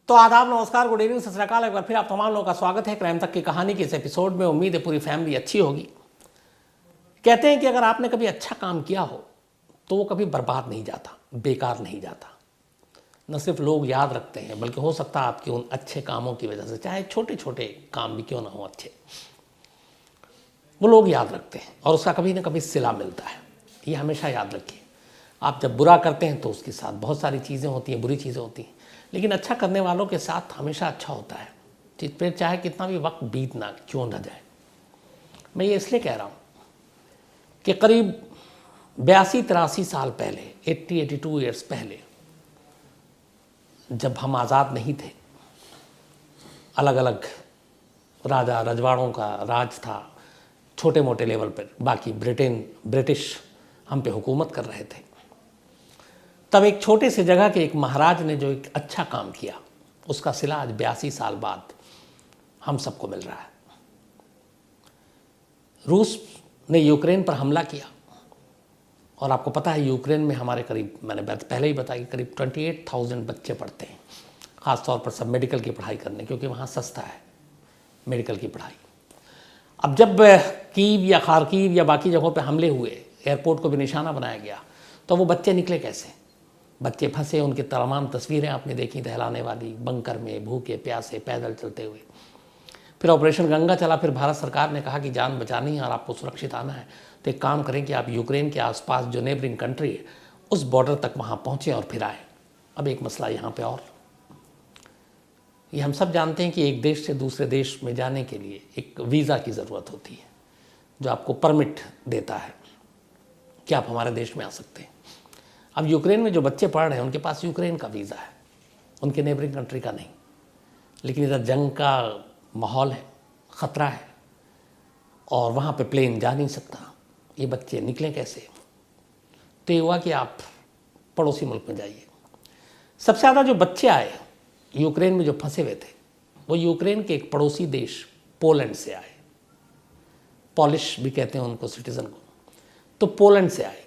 तो आदाब, नमस्कार, गुड इवनिंग, सत श्री अकाल। एक बार फिर आप तमाम लोगों का स्वागत है क्राइम तक की कहानी के इस एपिसोड में। उम्मीद है पूरी फैमिली अच्छी होगी। कहते हैं कि अगर आपने कभी अच्छा काम किया हो तो वो कभी बर्बाद नहीं जाता, बेकार नहीं जाता। न सिर्फ लोग याद रखते हैं बल्कि हो सकता है आपके उन अच्छे कामों की वजह से, चाहे छोटे छोटे काम भी क्यों ना हो अच्छे, वो लोग याद रखते हैं और उसका कभी ना कभी सिला मिलता है। ये हमेशा याद रखिए। आप जब बुरा करते हैं तो उसके साथ बहुत सारी चीज़ें होती हैं, बुरी चीज़ें होती हैं, लेकिन अच्छा करने वालों के साथ हमेशा अच्छा होता है, जिस पर चाहे कितना भी वक्त बीत ना क्यों ना जाए। मैं ये इसलिए कह रहा हूँ कि करीब 82-83 साल पहले, 82 ईयर्स पहले, जब हम आज़ाद नहीं थे, अलग अलग राजा रजवाड़ों का राज था छोटे मोटे लेवल पर, बाकी ब्रिटिश हम पे हुकूमत कर रहे थे। तब एक छोटे से जगह के एक महाराज ने जो एक अच्छा काम किया, उसका सिला आज 82 साल बाद हम सबको मिल रहा है। रूस ने यूक्रेन पर हमला किया और आपको पता है यूक्रेन में हमारे करीब, मैंने पहले ही बताया कि करीब 28,000 बच्चे पढ़ते हैं, ख़ासतौर पर सब मेडिकल की पढ़ाई करने, क्योंकि वहाँ सस्ता है मेडिकल की पढ़ाई। अब जब कीव या खारकीव या बाकी जगहों पर हमले हुए, एयरपोर्ट को भी निशाना बनाया गया, तो वो बच्चे निकले कैसे? बच्चे फंसे, उनकी तमाम तस्वीरें आपने देखी दहलाने वाली, बंकर में भूखे प्यासे पैदल चलते हुए। फिर ऑपरेशन गंगा चला। फिर भारत सरकार ने कहा कि जान बचानी है और आपको सुरक्षित आना है, तो एक काम करें कि आप यूक्रेन के आसपास जो नेबरिंग कंट्री है उस बॉर्डर तक वहाँ पहुँचें और फिर आए। अब एक मसला यहाँ पे और, ये हम सब जानते हैं कि एक देश से दूसरे देश में जाने के लिए एक वीज़ा की ज़रूरत होती है, जो आपको परमिट देता है कि आप हमारे देश में आ सकते हैं। अब यूक्रेन में जो बच्चे पढ़ रहे हैं उनके पास यूक्रेन का वीज़ा है, उनके नेबरिंग कंट्री का नहीं। लेकिन इधर जंग का माहौल है, ख़तरा है और वहाँ पे प्लेन जा नहीं सकता। ये बच्चे निकलें कैसे? तो ये हुआ कि आप पड़ोसी मुल्क में जाइए। सबसे ज़्यादा जो बच्चे आए यूक्रेन में, जो फंसे हुए थे, वो यूक्रेन के एक पड़ोसी देश पोलैंड से आए। पॉलिश भी कहते हैं उनको, सिटीज़न को। तो पोलैंड से आए।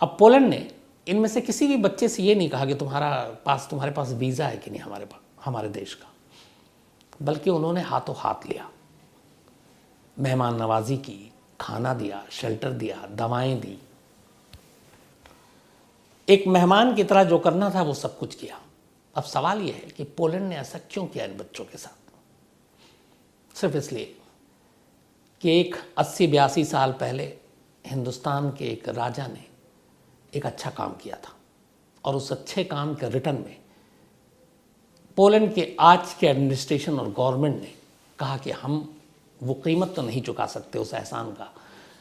अब पोलैंड ने इनमें से किसी भी बच्चे से ये नहीं कहा कि तुम्हारे पास वीज़ा है कि नहीं हमारे देश का, बल्कि उन्होंने हाथों हाथ लिया, मेहमान नवाजी की, खाना दिया, शेल्टर दिया, दवाएं दी। एक मेहमान की तरह जो करना था वो सब कुछ किया। अब सवाल ये है कि पोलैंड ने ऐसा क्यों किया इन बच्चों के साथ? सिर्फ इसलिए कि एक 80-82 साल पहले हिंदुस्तान के एक राजा ने एक अच्छा काम किया था और उस अच्छे काम के रिटर्न में पोलैंड के आज के एडमिनिस्ट्रेशन और गवर्नमेंट ने कहा कि हम वो कीमत तो नहीं चुका सकते उस एहसान का,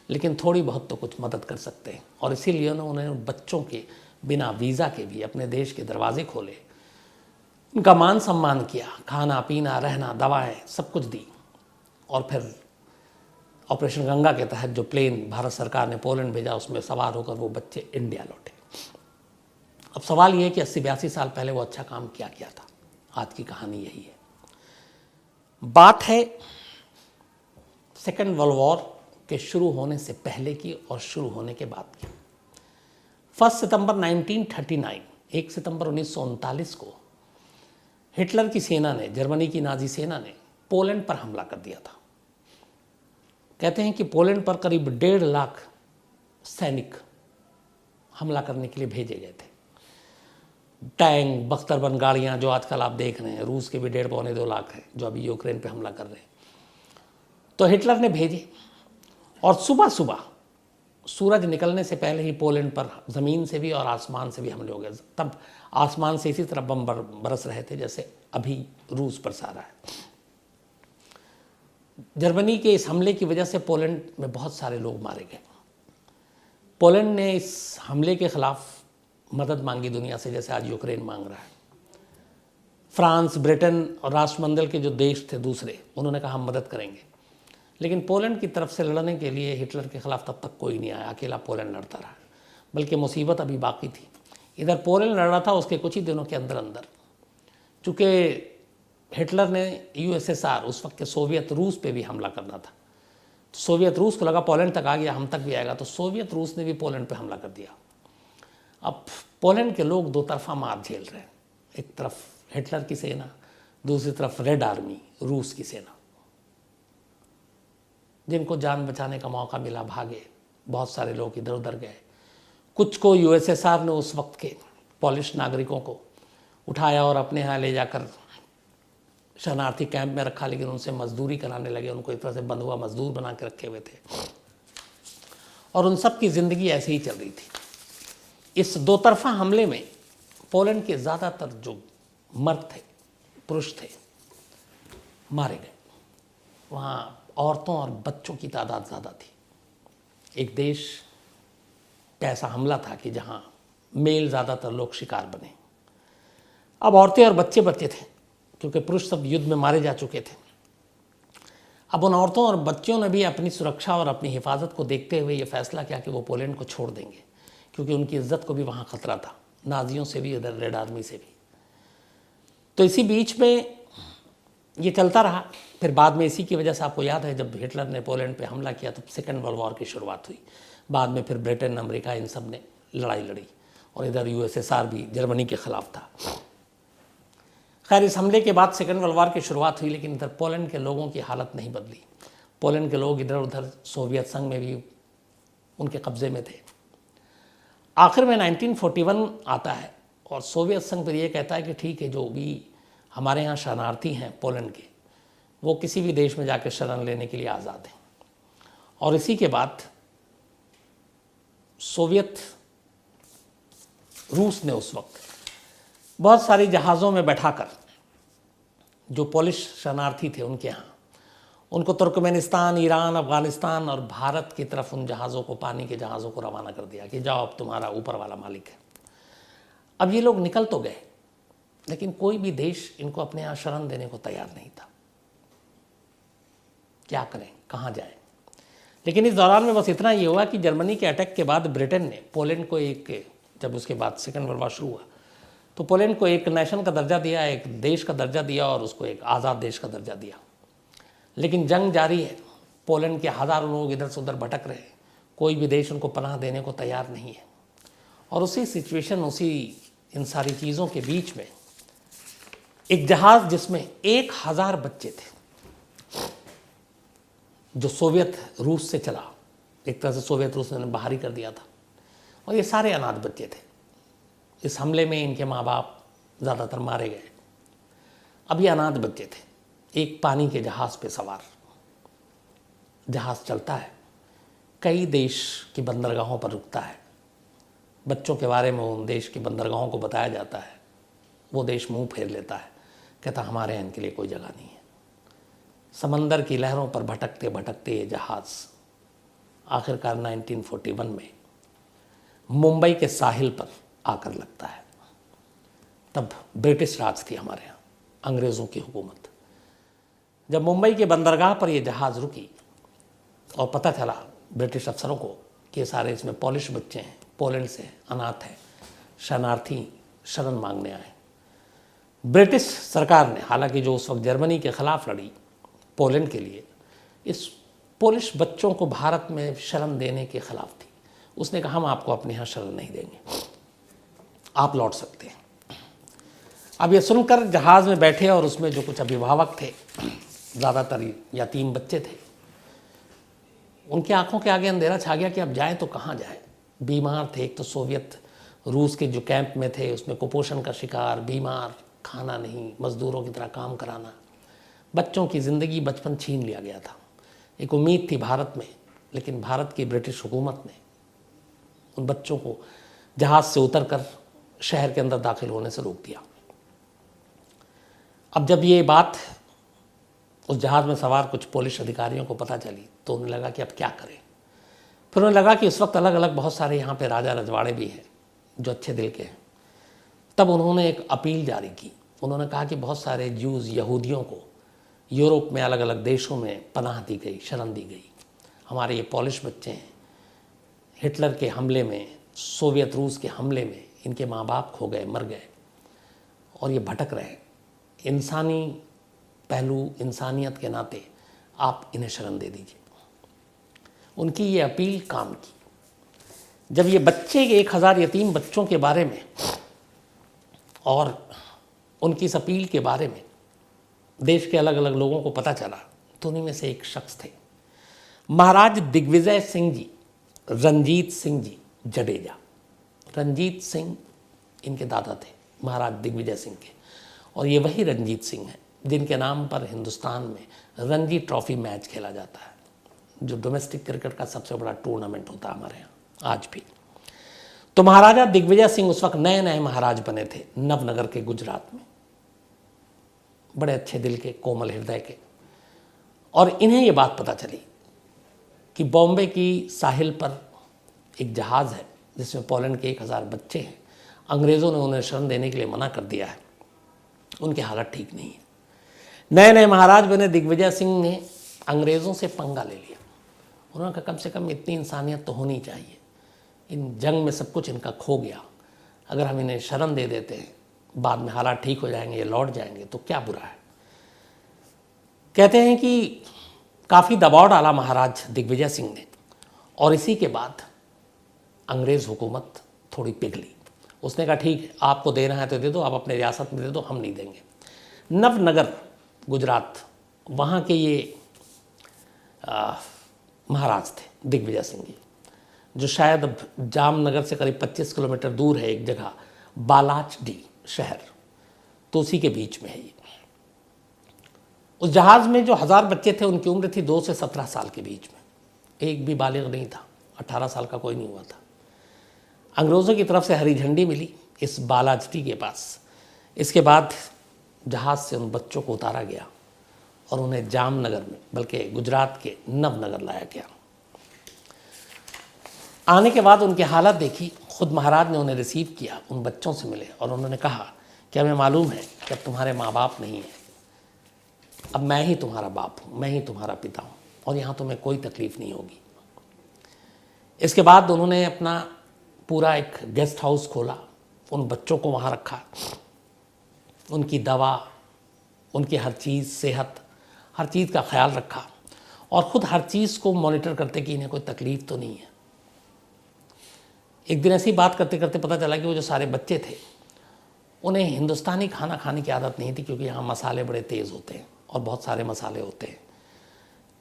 लेकिन थोड़ी बहुत तो कुछ मदद कर सकते हैं। और इसीलिए उन्होंने बच्चों के बिना वीज़ा के भी अपने देश के दरवाजे खोले, उनका मान सम्मान किया, खाना पीना रहना दवाएं सब कुछ दी। और फिर ऑपरेशन गंगा के तहत जो प्लेन भारत सरकार ने पोलैंड भेजा, उसमें सवार होकर वो बच्चे इंडिया लौटे। अब सवाल ये है कि 80-82 साल पहले वो अच्छा काम क्या किया था। आज की कहानी यही है। बात है सेकेंड वर्ल्ड वॉर के शुरू होने से पहले की और शुरू होने के बाद की। 1 सितंबर 1939, 1 सितंबर 1939 को हिटलर की सेना ने, जर्मनी की नाजी सेना ने पोलैंड पर हमला कर दिया था। कहते हैं कि पोलैंड पर करीब 1.5 लाख सैनिक हमला करने के लिए भेजे गए थे। टैंक, बख्तरबंद गाड़ियाँ जो आजकल आप देख रहे हैं, रूस के भी 1.5-2 लाख हैं जो अभी यूक्रेन पे हमला कर रहे हैं, तो हिटलर ने भेजे। और सुबह सुबह सूरज निकलने से पहले ही पोलैंड पर ज़मीन से भी और आसमान से भी हमले हो गए। तब आसमान से इसी तरह बम बरस रहे थे जैसे अभी रूस बरसा रहा है। जर्मनी के इस हमले की वजह से पोलैंड में बहुत सारे लोग मारे गए। पोलैंड ने इस हमले के ख़िलाफ़ मदद मांगी दुनिया से, जैसे आज यूक्रेन मांग रहा है। फ्रांस, ब्रिटेन और राष्ट्रमंडल के जो देश थे दूसरे, उन्होंने कहा हम मदद करेंगे। लेकिन पोलैंड की तरफ से लड़ने के लिए हिटलर के ख़िलाफ़ तब तक कोई नहीं आया, अकेला पोलैंड लड़ता रहा। बल्कि मुसीबत अभी बाकी थी। इधर पोलैंड लड़ रहा था, उसके कुछ ही दिनों के अंदर अंदर चूँकि हिटलर ने यूएसएसआर, उस वक्त के सोवियत रूस पे भी हमला करना था, तो सोवियत रूस को लगा पोलैंड तक आ गया, हम तक भी आएगा, तो सोवियत रूस ने भी पोलैंड पे हमला कर दिया। अब पोलैंड के लोग दो तरफा मार झेल रहे हैं। एक तरफ हिटलर की सेना, दूसरी तरफ रेड आर्मी रूस की सेना। जिनको जान बचाने का मौका मिला भागे, बहुत सारे लोग इधर उधर गए। कुछ को यूएसएसआर ने उस वक्त के पॉलिश नागरिकों को उठाया और अपने यहाँ ले जाकर शरणार्थी कैंप में रखा, लेकिन उनसे मजदूरी कराने लगे, उनको एक तरह से बंधुआ मजदूर बना के रखे हुए थे और उन सब की ज़िंदगी ऐसे ही चल रही थी। इस दो तरफा हमले में पोलैंड के ज़्यादातर जो मर्द थे, पुरुष थे, मारे गए। वहाँ औरतों और बच्चों की तादाद ज़्यादा थी। एक देश का ऐसा हमला था कि जहाँ मेल ज़्यादातर लोग शिकार बने। अब औरतें और बच्चे बचे थे क्योंकि पुरुष सब युद्ध में मारे जा चुके थे। अब उन औरतों और बच्चों ने भी अपनी सुरक्षा और अपनी हिफाजत को देखते हुए ये फैसला किया कि वो पोलैंड को छोड़ देंगे, क्योंकि उनकी इज्जत को भी वहाँ खतरा था, नाजियों से भी, इधर रेड आर्मी से भी। तो इसी बीच में ये चलता रहा। फिर बाद में इसी की वजह से आपको याद है जब हिटलर ने पोलैंड पे हमला किया तो सेकेंड वर्ल्ड वॉर की शुरुआत हुई। बाद में फिर ब्रिटेन, अमेरिका, इन सब ने लड़ाई लड़ी और इधर यूएसएसआर भी जर्मनी के खिलाफ था। खैर, इस हमले के बाद सेकेंड वर्ल्ड वॉर की शुरुआत हुई, लेकिन इधर पोलैंड के लोगों की हालत नहीं बदली। पोलैंड के लोग इधर उधर सोवियत संघ में भी उनके कब्जे में थे। आखिर में 1941 आता है और सोवियत संघ फिर ये कहता है कि ठीक है, जो भी हमारे यहाँ शरणार्थी हैं पोलैंड के, वो किसी भी देश में जाकर शरण लेने के लिए आज़ाद हैं। और इसी के बाद सोवियत रूस ने उस वक्त बहुत सारी जहाज़ों में बैठाकर जो पोलिश शरणार्थी थे उनके यहाँ, उनको तुर्कमेनिस्तान, ईरान, अफ़गानिस्तान और भारत की तरफ उन जहाज़ों को, पानी के जहाज़ों को रवाना कर दिया कि जाओ, अब तुम्हारा ऊपर वाला मालिक है। अब ये लोग निकल तो गए, लेकिन कोई भी देश इनको अपने यहाँ शरण देने को तैयार नहीं था। क्या करें, कहाँ जाएं? लेकिन इस दौरान में बस इतना ये हुआ कि जर्मनी के अटैक के बाद ब्रिटेन ने पोलैंड को जब उसके बाद सेकेंड वर्ल्ड वॉर शुरू हुआ तो पोलैंड को एक नेशन का दर्जा दिया, एक देश का दर्जा दिया और उसको एक आज़ाद देश का दर्जा दिया। लेकिन जंग जारी है, पोलैंड के हज़ारों लोग इधर से उधर भटक रहे हैं, कोई भी देश उनको पनाह देने को तैयार नहीं है। और उसी सिचुएशन, इन सारी चीज़ों के बीच में एक जहाज़ जिसमें 1000 बच्चे थे, जो सोवियत रूस से चला, एक तरह से सोवियत रूस ने बाहर ही कर दिया था, और ये सारे अनाथ बच्चे थे। इस हमले में इनके माँ बाप ज़्यादातर मारे गए। अब ये अनाथ बच्चे थे, एक पानी के जहाज़ पे सवार। जहाज़ चलता है, कई देश की बंदरगाहों पर रुकता है, बच्चों के बारे में उन देश की बंदरगाहों को बताया जाता है। वो देश मुंह फेर लेता है, कहता हमारे यहाँ इनके लिए कोई जगह नहीं है। समंदर की लहरों पर भटकते भटकते ये जहाज़ आखिरकार 1941 में मुंबई के साहिल पर आकर लगता है। तब ब्रिटिश राज थी हमारे यहाँ, अंग्रेज़ों की हुकूमत। जब मुंबई के बंदरगाह पर ये जहाज़ रुकी और पता चला ब्रिटिश अफसरों को कि ये सारे इसमें पॉलिश बच्चे हैं, पोलैंड से, अनाथ हैं, शरणार्थी, शरण मांगने आए। ब्रिटिश सरकार ने, हालांकि जो उस वक्त जर्मनी के ख़िलाफ़ लड़ी पोलैंड के लिए, इस पोलिश बच्चों को भारत में शरण देने के ख़िलाफ़ थी। उसने कहा हम आपको अपने यहाँ शरण नहीं देंगे, आप लौट सकते हैं। अब ये सुनकर जहाज़ में बैठे और उसमें जो कुछ अभिभावक थे, ज़्यादातर यतीम बच्चे थे, उनकी आंखों के आगे अंधेरा छा गया कि अब जाए तो कहाँ जाए। बीमार थे, एक तो सोवियत रूस के जो कैंप में थे उसमें कुपोषण का शिकार, बीमार, खाना नहीं, मज़दूरों की तरह काम कराना, बच्चों की ज़िंदगी, बचपन छीन लिया गया था। एक उम्मीद थी भारत में, लेकिन भारत की ब्रिटिश हुकूमत ने उन बच्चों को जहाज़ से उतरकर शहर के अंदर दाखिल होने से रोक दिया। अब जब ये बात उस जहाज़ में सवार कुछ पोलिश अधिकारियों को पता चली तो उन्हें लगा कि अब क्या करें। फिर उन्हें लगा कि इस वक्त अलग अलग बहुत सारे यहाँ पे राजा रजवाड़े भी हैं जो अच्छे दिल के हैं। तब उन्होंने एक अपील जारी की। उन्होंने कहा कि बहुत सारे ज्यूज़, यहूदियों को यूरोप में अलग अलग देशों में पनाह दी गई, शरण दी गई। हमारे ये पॉलिश बच्चे हैं, हिटलर के हमले में, सोवियत रूस के हमले में इनके माँ बाप खो गए, मर गए और ये भटक रहे। इंसानी पहलू, इंसानियत के नाते आप इन्हें शरण दे दीजिए। उनकी ये अपील काम की। जब ये बच्चे, 1000 यतीम बच्चों के बारे में और उनकी इस अपील के बारे में देश के अलग अलग लोगों को पता चला तो उन्हीं में से एक शख्स थे महाराज दिग्विजय सिंह जी, रंजीत सिंह जी जडेजा। रंजीत सिंह इनके दादा थे महाराज दिग्विजय सिंह के, और ये वही रंजीत सिंह हैं जिनके नाम पर हिंदुस्तान में रणजी ट्रॉफी मैच खेला जाता है, जो डोमेस्टिक क्रिकेट का सबसे बड़ा टूर्नामेंट होता है हमारे यहाँ आज भी। तो महाराजा दिग्विजय सिंह उस वक्त नए नए महाराज बने थे नवनगर के गुजरात में, बड़े अच्छे दिल के, कोमल हृदय के। और इन्हें ये बात पता चली कि बॉम्बे की साहिल पर एक जहाज़ है जिसमें पोलैंड के 1000 बच्चे हैं, अंग्रेज़ों ने उन्हें शरण देने के लिए मना कर दिया है, उनकी हालत ठीक नहीं है। नए नए महाराज बने दिग्विजय सिंह ने अंग्रेज़ों से पंगा ले लिया। उन्होंने कहा कम से कम इतनी इंसानियत तो होनी चाहिए, इन जंग में सब कुछ इनका खो गया, अगर हम इन्हें शरण दे देते हैं बाद में हालात ठीक हो जाएंगे, ये लौट जाएंगे तो क्या बुरा है। कहते हैं कि काफ़ी दबाव डाला महाराज दिग्विजय सिंह ने, और इसी के बाद अंग्रेज़ हुकूमत थोड़ी पिघली। उसने कहा ठीक है, आपको देना है तो दे दो, आप अपने रियासत में दे दो, हम नहीं देंगे। नवनगर गुजरात, वहाँ के ये महाराज थे दिग्विजय सिंह जी, जो शायद अब जामनगर से करीब 25 किलोमीटर दूर है एक जगह बालाचडी शहर, तो उसी के बीच में है ये। उस जहाज़ में जो 1000 बच्चे थे उनकी उम्र थी 2 से 17 साल के बीच में, एक भी बालिग नहीं था, 18 साल का कोई नहीं हुआ था। अंग्रेज़ों की तरफ से हरी झंडी मिली इस बालाचडी के पास। इसके बाद जहाज़ से उन बच्चों को उतारा गया और उन्हें जामनगर में, बल्कि गुजरात के नवनगर लाया गया। आने के बाद उनकी हालत देखी, खुद महाराज ने उन्हें रिसीव किया, उन बच्चों से मिले और उन्होंने कहा कि हमें मालूम है कि अब तुम्हारे माँ बाप नहीं हैं, अब मैं ही तुम्हारा बाप हूँ, मैं ही तुम्हारा पिता हूँ, और यहाँ तुम्हें कोई तकलीफ़ नहीं होगी। इसके बाद उन्होंने अपना पूरा एक गेस्ट हाउस खोला, उन बच्चों को वहाँ रखा, उनकी दवा, उनकी हर चीज़, सेहत, हर चीज़ का ख्याल रखा, और ख़ुद हर चीज़ को मॉनिटर करते कि इन्हें कोई तकलीफ़ तो नहीं है। एक दिन ऐसी बात करते करते पता चला कि वो जो सारे बच्चे थे उन्हें हिंदुस्तानी खाना खाने की आदत नहीं थी, क्योंकि यहाँ मसाले बड़े तेज़ होते हैं और बहुत सारे मसाले होते हैं,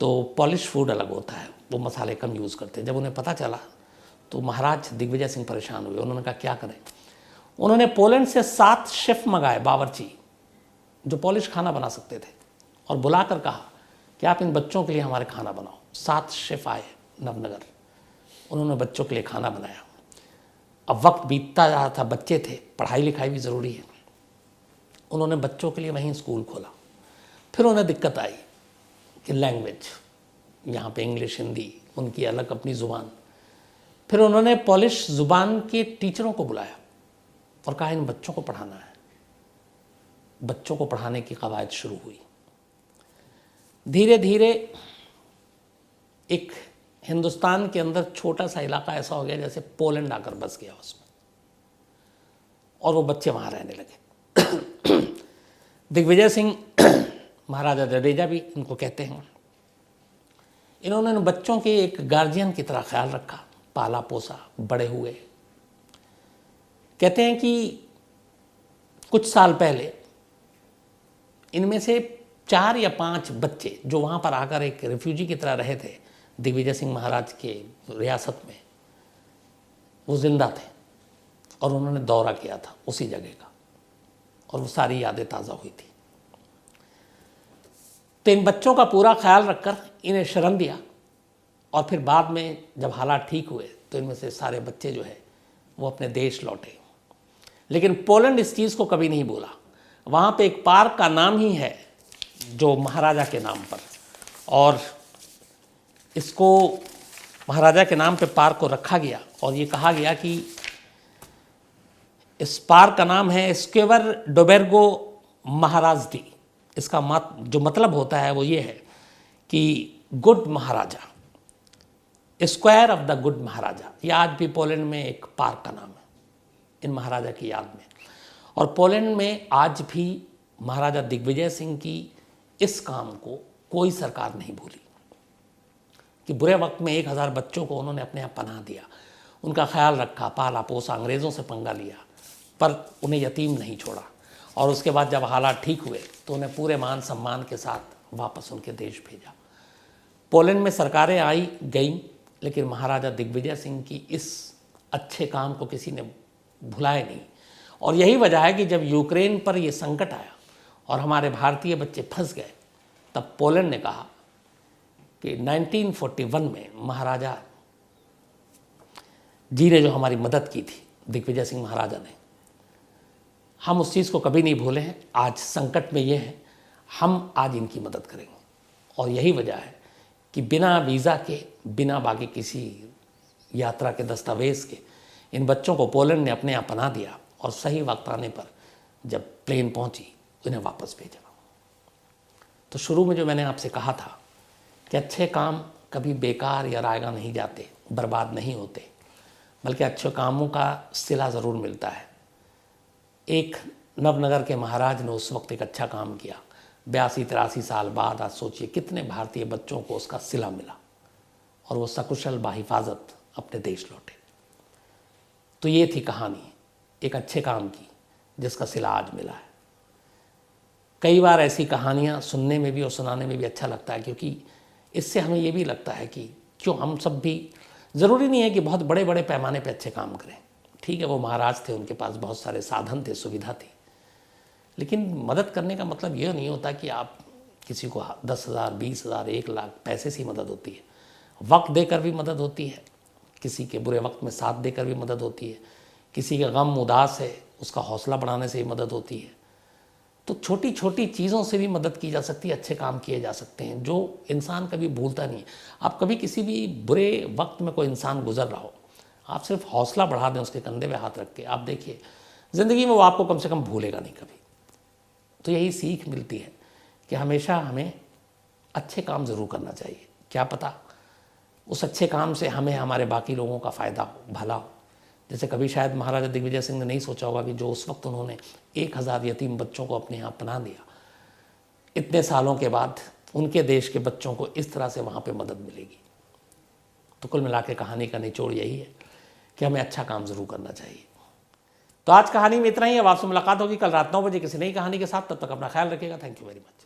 तो पॉलिश फूड अलग होता है, वो मसाले कम यूज़ करते हैं। जब उन्हें पता चला तो महाराज दिग्विजय सिंह परेशान हुए। उन्होंने कहा क्या करें। उन्होंने पोलैंड से 7 शेफ़ मंगाए, बावर्ची, जो पॉलिश खाना बना सकते थे, और बुलाकर कहा कि आप इन बच्चों के लिए हमारे खाना बनाओ। 7 शेफ़ आए नवनगर, उन्होंने बच्चों के लिए खाना बनाया। अब वक्त बीतता जा रहा था, बच्चे थे, पढ़ाई लिखाई भी ज़रूरी है। उन्होंने बच्चों के लिए वहीं स्कूल खोला। फिर उन्हें दिक्कत आई कि लैंग्वेज, यहाँ पे इंग्लिश, हिंदी, उनकी अलग अपनी ज़ुबान। फिर उन्होंने पॉलिश ज़ुबान के टीचरों को बुलाया और कहा इन बच्चों को पढ़ाना है। बच्चों को पढ़ाने की कवायद शुरू हुई। धीरे धीरे एक हिंदुस्तान के अंदर छोटा सा इलाका ऐसा हो गया जैसे पोलैंड आकर बस गया उसमें, और वो बच्चे वहाँ रहने लगे। दिग्विजय सिंह, महाराजा जडेजा भी इनको कहते हैं, इन्होंने बच्चों के एक गार्जियन की तरह ख्याल रखा, पाला पोसा, बड़े हुए। कहते हैं कि कुछ साल पहले इनमें से 4 या 5 बच्चे जो वहाँ पर आकर एक रिफ्यूजी की तरह रहे थे दिग्विजय सिंह महाराज के रियासत में, वो जिंदा थे और उन्होंने दौरा किया था उसी जगह का, और वो सारी यादें ताज़ा हुई थी। तो इन बच्चों का पूरा ख्याल रखकर इन्हें शरण दिया, और फिर बाद में जब हालात ठीक हुए तो इनमें से सारे बच्चे जो है वो अपने देश लौटे। लेकिन पोलैंड इस चीज़ को कभी नहीं भूला। वहाँ पे एक पार्क का नाम ही है जो महाराजा के नाम पर, और इसको महाराजा के नाम पे पार्क को रखा गया, और ये कहा गया कि इस पार्क का नाम है स्क्वेर डोबेर्गो महाराजडी। इसका जो मतलब होता है वो ये है कि गुड महाराजा, स्क्वायर ऑफ द गुड महाराजा। ये आज भी पोलैंड में एक पार्क का नाम है इन महाराजा की याद में। और पोलैंड में आज भी महाराजा दिग्विजय सिंह की इस काम को कोई सरकार नहीं भूली कि बुरे वक्त में 1000 बच्चों को उन्होंने अपने यहाँ पनाह दिया, उनका ख्याल रखा, पाला पोसा, अंग्रेज़ों से पंगा लिया, पर उन्हें यतीम नहीं छोड़ा। और उसके बाद जब हालात ठीक हुए तो उन्हें पूरे मान सम्मान के साथ वापस उनके देश भेजा। पोलैंड में सरकारें आई गईं, लेकिन महाराजा दिग्विजय सिंह की इस अच्छे काम को किसी ने भुलाया नहीं। और यही वजह है कि जब यूक्रेन पर ये संकट आया और हमारे भारतीय बच्चे फंस गए, तब पोलैंड ने कहा कि 1941 में महाराजा जी ने जो हमारी मदद की थी, दिग्विजय सिंह महाराजा ने, हम उस चीज़ को कभी नहीं भूले हैं। आज संकट में ये हैं, हम आज इनकी मदद करेंगे। और यही वजह है कि बिना वीज़ा के, बिना बाकी किसी यात्रा के दस्तावेज़ के इन बच्चों को पोलैंड ने अपने यहाँ पनाह दिया और सही वक्त आने पर जब प्लेन पहुंची उन्हें वापस भेजा। तो शुरू में जो मैंने आपसे कहा था कि अच्छे काम कभी बेकार या रायगा नहीं जाते, बर्बाद नहीं होते, बल्कि अच्छे कामों का सिला ज़रूर मिलता है। एक नवनगर के महाराज ने उस वक्त एक अच्छा काम किया, 82-83 साल बाद आज सोचिए कितने भारतीय बच्चों को उसका सिला मिला और वो सकुशल बाहिफाजत अपने देश लौटे। तो ये थी कहानी एक अच्छे काम की जिसका सिला आज मिला है। कई बार ऐसी कहानियाँ सुनने में भी और सुनाने में भी अच्छा लगता है, क्योंकि इससे हमें ये भी लगता है कि क्यों हम सब भी, ज़रूरी नहीं है कि बहुत बड़े बड़े पैमाने पे अच्छे काम करें। ठीक है, वो महाराज थे, उनके पास बहुत सारे साधन थे, सुविधा थी, लेकिन मदद करने का मतलब ये नहीं होता कि आप किसी को 10,000, 20,000, 1 लाख पैसे से ही मदद होती है। वक्त देकर भी मदद होती है, किसी के बुरे वक्त में साथ देकर भी मदद होती है, किसी का गम उदास है उसका हौसला बढ़ाने से भी मदद होती है। तो छोटी छोटी चीज़ों से भी मदद की जा सकती है, अच्छे काम किए जा सकते हैं जो इंसान कभी भूलता नहीं है। आप कभी किसी भी बुरे वक्त में कोई इंसान गुजर रहा हो, आप सिर्फ हौसला बढ़ा दें उसके कंधे पे हाथ रख के, आप देखिए ज़िंदगी में वो आपको कम से कम भूलेगा नहीं कभी। तो यही सीख मिलती है कि हमेशा हमें अच्छे काम ज़रूर करना चाहिए। क्या पता उस अच्छे काम से हमें हमारे बाकी लोगों का फ़ायदा हो, भला हो। जैसे कभी शायद महाराजा दिग्विजय सिंह ने नहीं सोचा होगा कि जो उस वक्त उन्होंने 1000 यतीम बच्चों को अपने यहाँ पनाह दिया, इतने सालों के बाद उनके देश के बच्चों को इस तरह से वहाँ पे मदद मिलेगी। तो कुल मिला के कहानी का निचोड़ यही है कि हमें अच्छा काम ज़रूर करना चाहिए। तो आज कहानी में इतना ही है। अब आपसे मुलाकात होगी कल रात 9 बजे किसी नई कहानी के साथ। तब तक अपना ख्याल रखिएगा। Thank you very much.